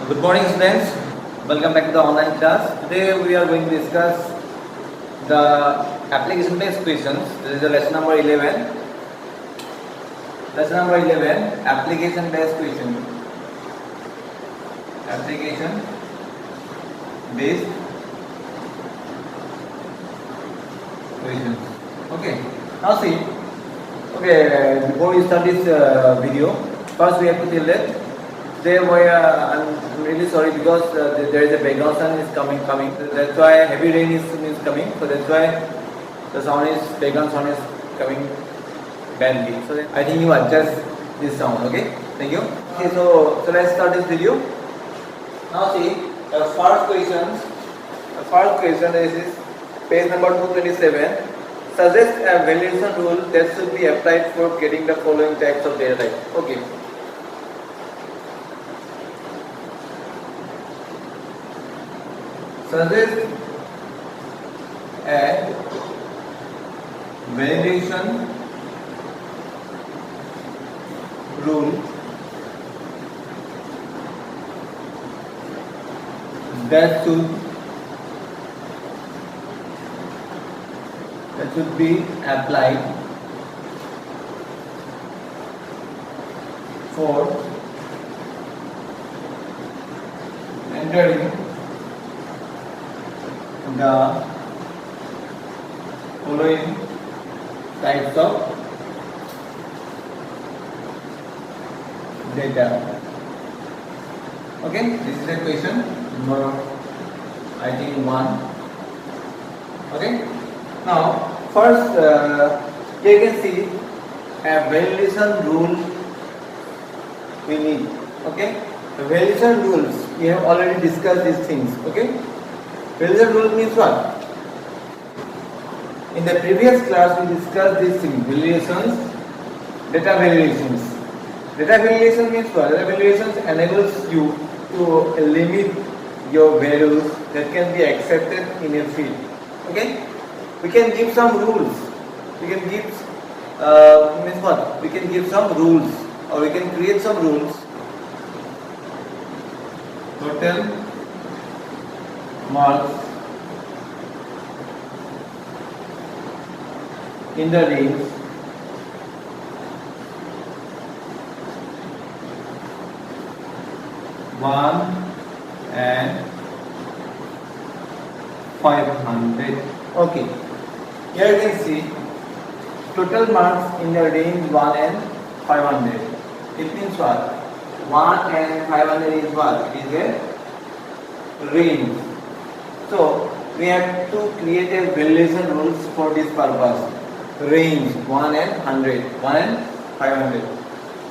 Good morning, students. Welcome back to the online class. Today we are going to discuss the application-based questions. This is the lesson number 11. Lesson number 11, application-based question. Application-based questions. Okay. Now see. Okay. Before we start this video, first we have to tell that today I'm really sorry because there is a background sound is coming. That's why heavy rain is coming. So that's why the background sound is coming badly. So I think you adjust this sound. Okay. Thank you. Okay. So let's start this video. Now see the first question. The first question is page number 227. Suggest a validation rule that should be applied for getting the following types of data type. Okay. Suggest a validation rule that should be applied for entering the following types of data. Okay, this is the question number I think 1. Okay, now first you can see a validation rule we need. Okay, the validation rules we have already discussed these things. Okay. Validation rule means what? In the previous class we discussed these things, validations, data validations. Data validation means what? Data validations enables you to limit your values that can be accepted in a field. Okay? We can give some rules. We can give means what? We can give some rules or we can create some rules. Total marks in the range one and 500. Okay, here you can see total marks in the range 1 and 500. It means what? 1 and 500 is what? It is a range. So we have to create a validation rules for this purpose. Range 1 and 100, 1 and 500.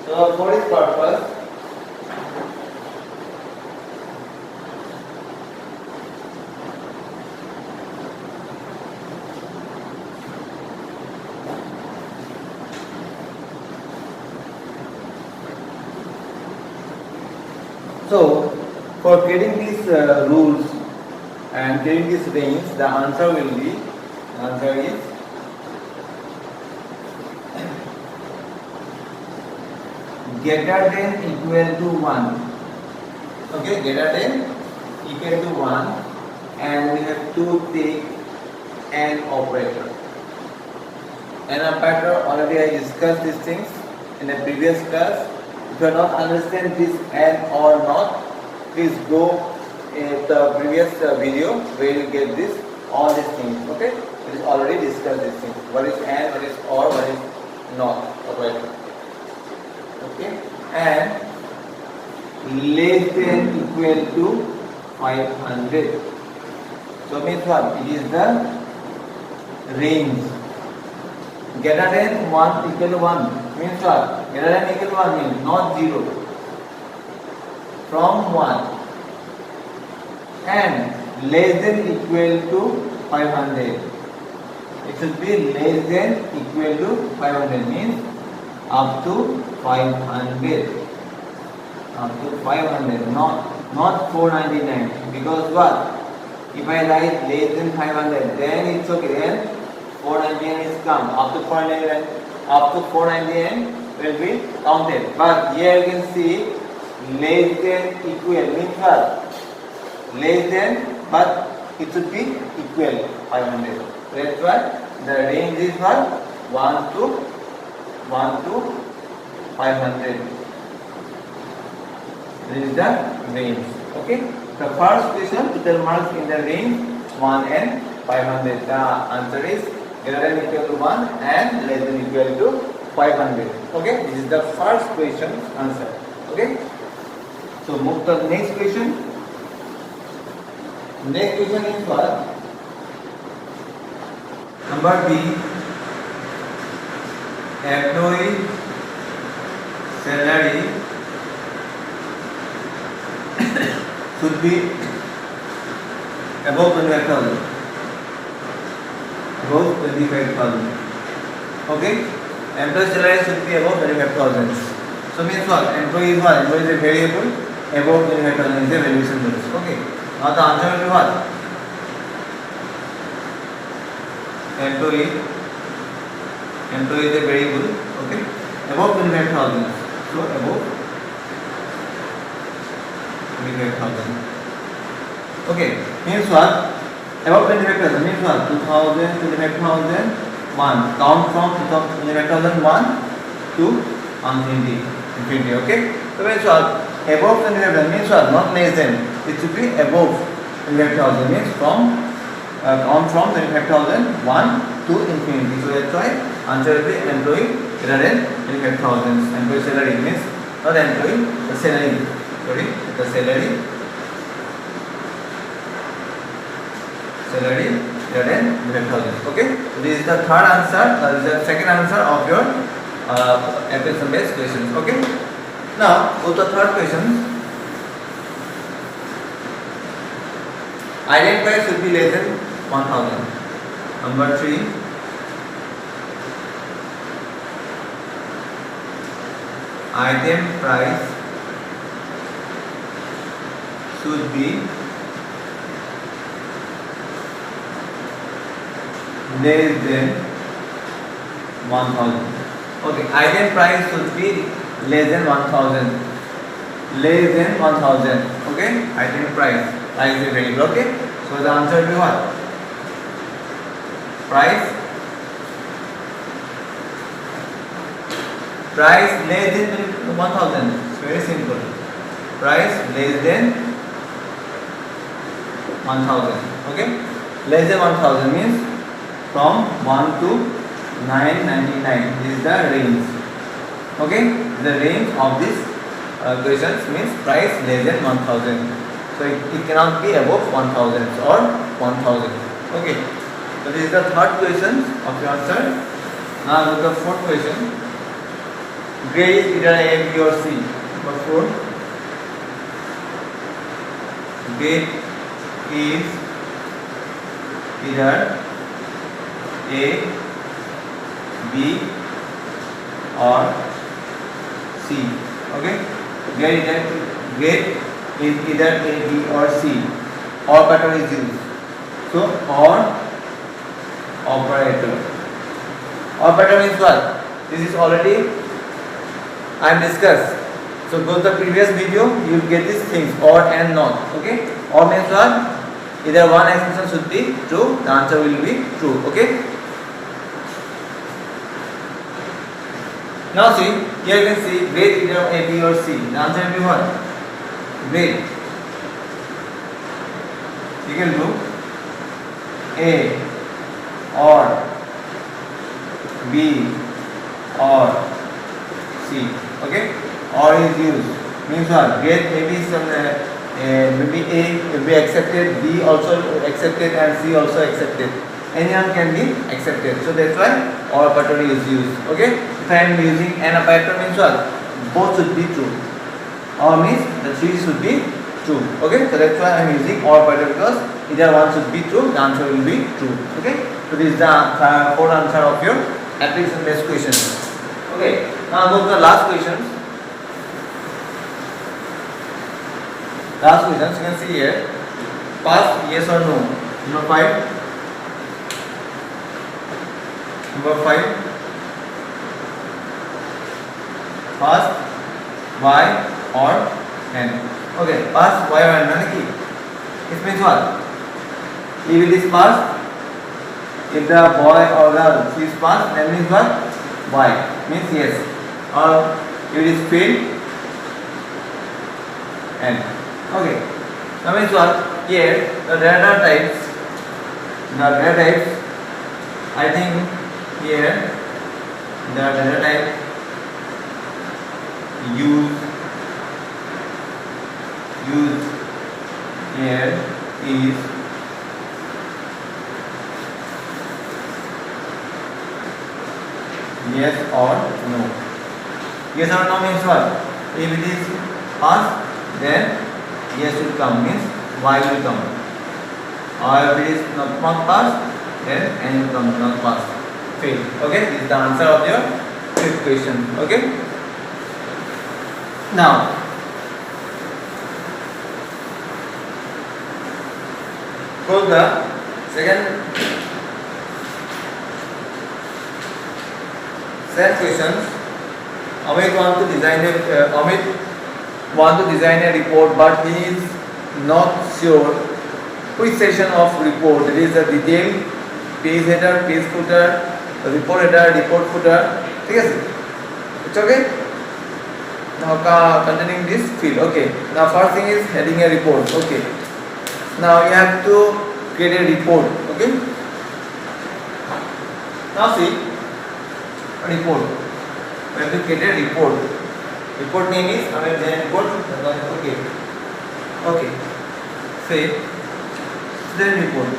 So for this purpose, for creating these rules and creating this range, the answer is greater than equal to 1. Okay, greater than equal to 1, and we have to take an operator. An operator, already I discussed these things in the previous class. If you not understand this and or not, please go in the previous video where you get this all these things. Okay, it is already discussed these things. What is and, what is or, what is not operator. Okay, and less than equal to 500. So means what? It is the range. Greater than 1 equal to 1 means what? Greater than equal to 1 means not 0. From 1 and less than equal to 500. It should be less than equal to 500 means up to 500. Up to 500, not 499. Because what? If I write less than 500, then it's okay. Then 499 is come. Up to 499 will be counted. But here you can see less than equal means what? Less than, but it should be equal 500. So that's why the range is what? 1 to 500. This is the range. Okay. The first question, total marks in the range 1 and 500. The answer is greater than equal to 1 and less than equal to 500. Okay. This is the first question answer. Okay. So move to the next question. Next question is what? Number B. Employee salary should be above 25,000. Above 25,000. Okay? Employee salary should be above 25,000. So means what? Employee is what? Employee is a variable. Above 25,000 is a valuation bonus. Okay. Now the answer will be what? Employee is a variable. Okay. Above 25,000. So above 25,000. Okay. Means what? Above 25,000 means what? 2,000, 25,000, 1. Count from 25,001 to infinity. Okay. So means what? Above 25,000 means what? Not less than. It should be above 25,000 means from count from 25,001 to infinity. So that's why answer will be employee greater than 25,000. Employee salary means not employee, the salary. Sorry, the salary greater than 25,000. Okay. So this is the third answer. This is the second answer of your application based questions. Okay. Now go to the third question. Item price should be less than 1,000. Number 3. Item price should be less than 1,000. Okay, item price should be less than 1,000. Less than 1,000. Okay, item price. Price is variable. Okay, so the answer will be what? Price less than 1,000. It's very simple. Price less than 1,000. Okay, less than 1,000 means from 1 to 999. This is the range. Okay, the range of this questions means price less than 1,000. So it cannot be above 1,000 or 1,000. Okay. So this is the third question of your answer. Now look at the fourth question. Grade is either A, B or C. Number 4. Grade is either A, B or C. Okay. Grade is either A, B or C. Or pattern is used. So or operator. Or pattern is what? This is already I have discussed. So go to the previous video, you will get these things, or and not. Okay? Or means what? Either one expression should be true, the answer will be true. Okay? Now see, here you can see grade either A, B or C. The answer will be what? Grade. You can do A or B or C. Okay? Or is used. Means what? Grade maybe some maybe A will be accepted, B also accepted, and C also accepted. Anyone can be accepted. So that's why or pattern is used. Okay? If I am using an operator means what? Both should be true. Or means the three should be true. Okay? So that's why I am using or operator, because either one should be true, the answer will be true. Okay? So this is the fourth answer of your application based question. Okay? Now go to the last question. Last questions you can see here. Pass yes or no. Number 5. Number 5. Pass Y or and okay, pass boy and man ki it means what? If it is pass, if the boy or girl is pass, that means what? Boy means yes, or if it is fail and okay, that means what? Here the data types, I think here the data type use here is yes or no. Yes or no means what? If it is pass, then yes will come, means y will come, or if it is not pass, then n will come, not pass, fail. Okay, this is the answer of your fifth question. Okay, now for the second question, Amit want to design a report, but he is not sure which section of report. It is a detail, page header, page footer, report header, report footer. Yes, it's okay. Now containing this field. Okay. Now first thing is heading a report. Okay. Now you have to create a report. Okay. Now see a report. We have to create a report. Report name is report. Okay. Okay. Say student report.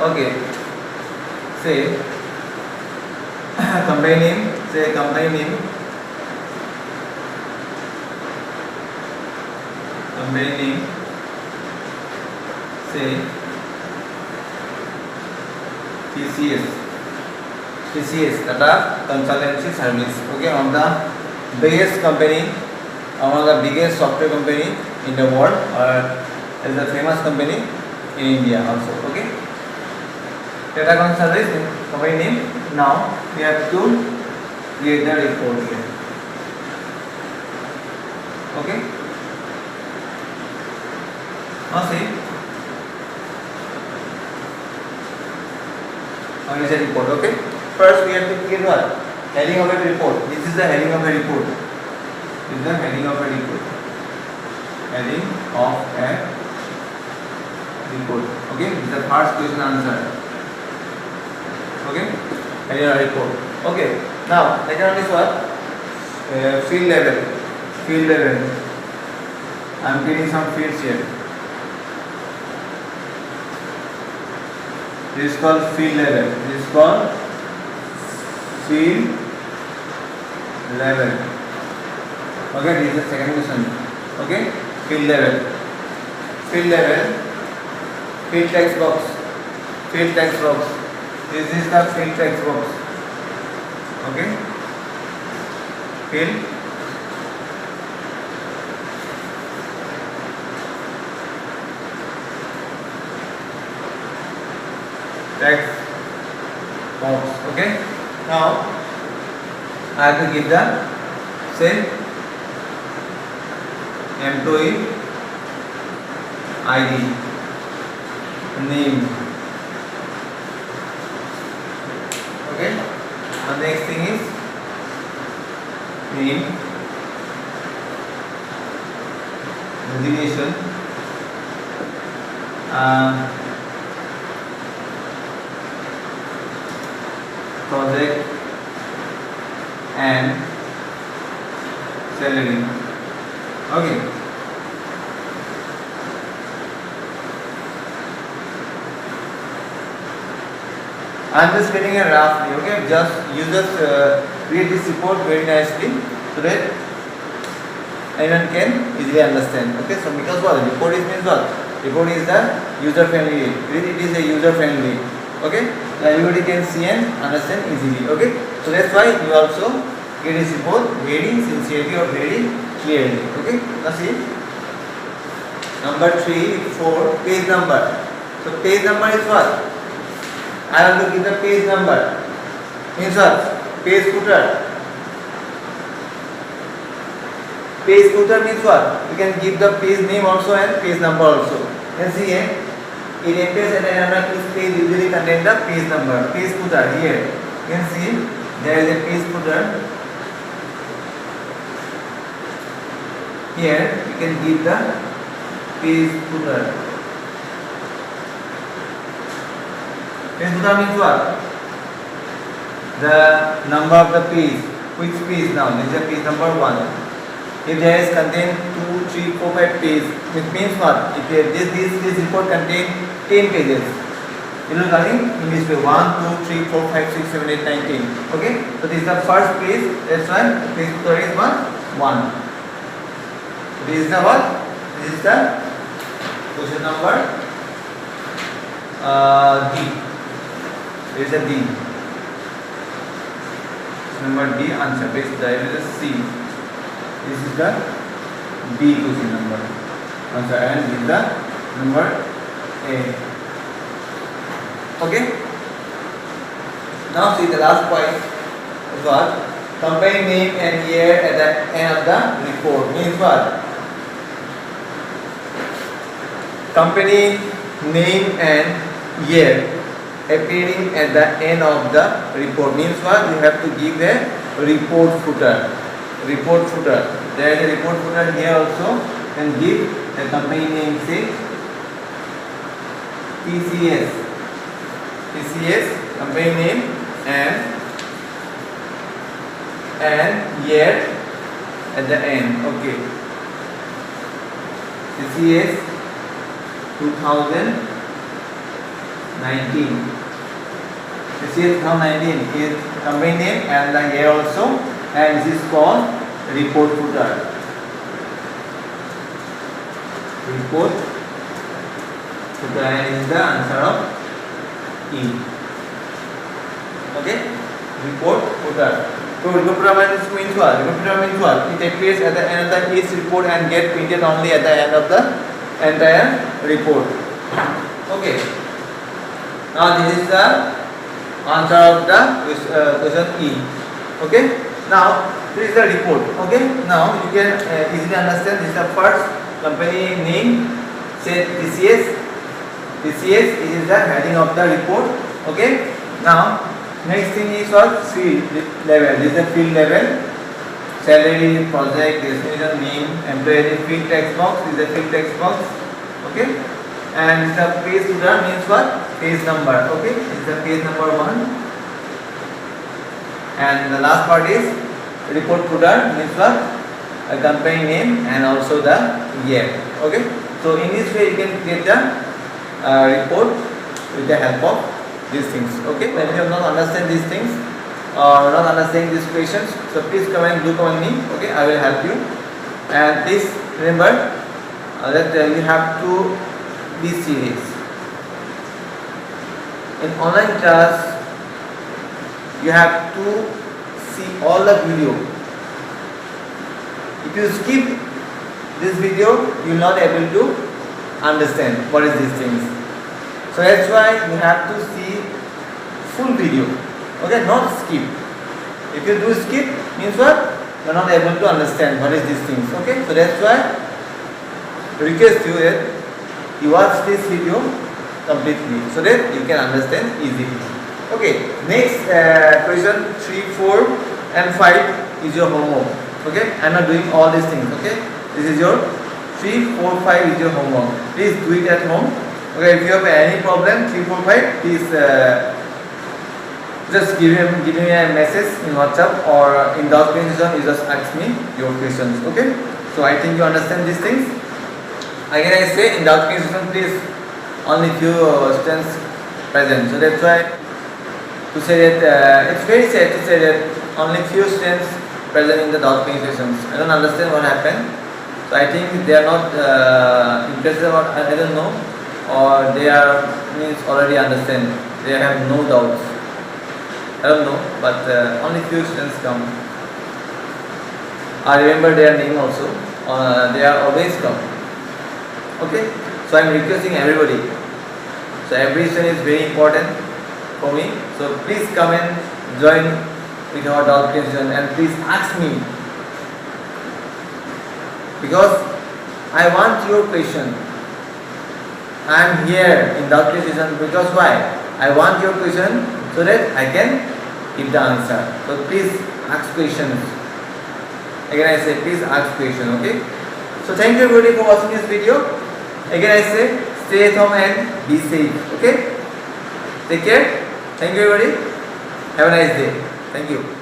Okay. Say company name. Say company name. Company name. Say TCS, Tata Consultancy Service. Okay, one of the biggest company, one of the biggest software company in the world, or is a famous company in India also. Okay, Tata Consultancy Service company name. Now we have to create the report here. Okay, now see. Is a report. Okay, first we have to create what? Heading of a report. This is the heading of a report. This is the heading of a report. Heading of a report. Okay, this is the first question answer. Okay, heading of a report. Okay, now second one is what? Field level. Field level. I am getting some fields here. This is called field level. This is called field level. Okay, this is the second question. Okay, field level. Field level. Field text box. Field text box. This is the field text box. Okay. Field text box. Okay, now I have to give the say employee ID, name. Okay, the next thing is name, designation, project and salary. Okay, I am just getting a roughly. Okay, just you just read this report very nicely so that anyone can easily understand. Okay, so because what report is means what? Report is the user friendly. It is a user friendly. Okay, so everybody can see and understand easily. Okay, so that's why you also get this report very sincerely or very clearly. Okay, now see number 3, 4 page number. So page number is what? I have to give the page number. Means what? Page footer. Page footer means what? You can give the page name also and page number also. You can see here. It appears at the end of each page usually contain the page number. Page footer here. You can see there is a page footer. Here you can give the page footer. Page footer means what? The number of the page. Which page now? This is the page number 1. If there is contain 2, 3, 4, 5 pages, it means what? If this report contain 10 pages. You know running in this way 1, 2, 3, 4, 5, 6, 7, 8, 9, 10. Okay? So this is the first page. That's why page footer is 1. This is the what? This is the question number D. This is the D. Number D answer. Page there is a C. This is the B question number answer, and this is the number A. Okay. Now see the last point is what? Company name and year at the end of the report means what? Company name and year appearing at the end of the report means what? You have to give the report footer. Report footer. There is a report footer here also, and give the company name, say TCS. TCS company name and year at the end. Okay. TCS 2019. TCS 2019 is company name and the year also, and this is called report footer. Report footer, and is the answer of E. Okay? Report footer. So report footer means what? Report footer means what? It appears at the end of each report and get printed only at the end of the entire report. Okay. Now this is the answer of the question E. Okay. Now this is the report. Okay. Now you can easily understand. This is the first company name. Say TCS. TCS is the heading of the report. Okay. Now next thing is what? Field level. This is the field level. Salary, project, destination, name, employee, field text box. This is the field text box. Okay. And the page footer means what? Page number. Okay. This is the page number 1. And the last part is report footer means what? A company name and also the year. Okay. So in this way you can get the report with the help of these things. Okay. When you have not understand these things or not understanding these questions, so please do comment me. Okay. I will help you. And please remember that you have to be serious. In online class, you have to see all the video. If you skip this video, you will not able to understand what is these things. So that's why you have to see full video. Okay, not skip. If you do skip, means what? You are not able to understand what is these things. Okay, so that's why I request you that you watch this video completely so that you can understand easily. Okay, next question 3, 4 and 5 is your homework. Okay, I am not doing all these things. Okay, this is your 3, 4, 5 is your homework. Please do it at home. Okay, if you have any problem 3, 4, 5, please just give me a message in WhatsApp or in documentation. You just ask me your questions. Okay, so I think you understand these things. Again I say in documentation please only few students present. So that's why to say that it's very sad to say that only few students present in the documentations. I don't understand what happened. So I think they are not interested about, I don't know, or they are already understand. They have no doubts. I don't know, but only few students come. I remember their name also. They are always come. Okay, so I am requesting everybody. So every student is very important. for me. So please come and join with our doubt session and please ask me, because I want your question. I am here in doubt session because why? I want your question so that I can give the answer. So please ask questions. Again I say please ask question, okay? So thank you everybody for watching this video. Again I say stay at home and be safe, okay? Take care. Thank you everybody. Have a nice day. Thank you.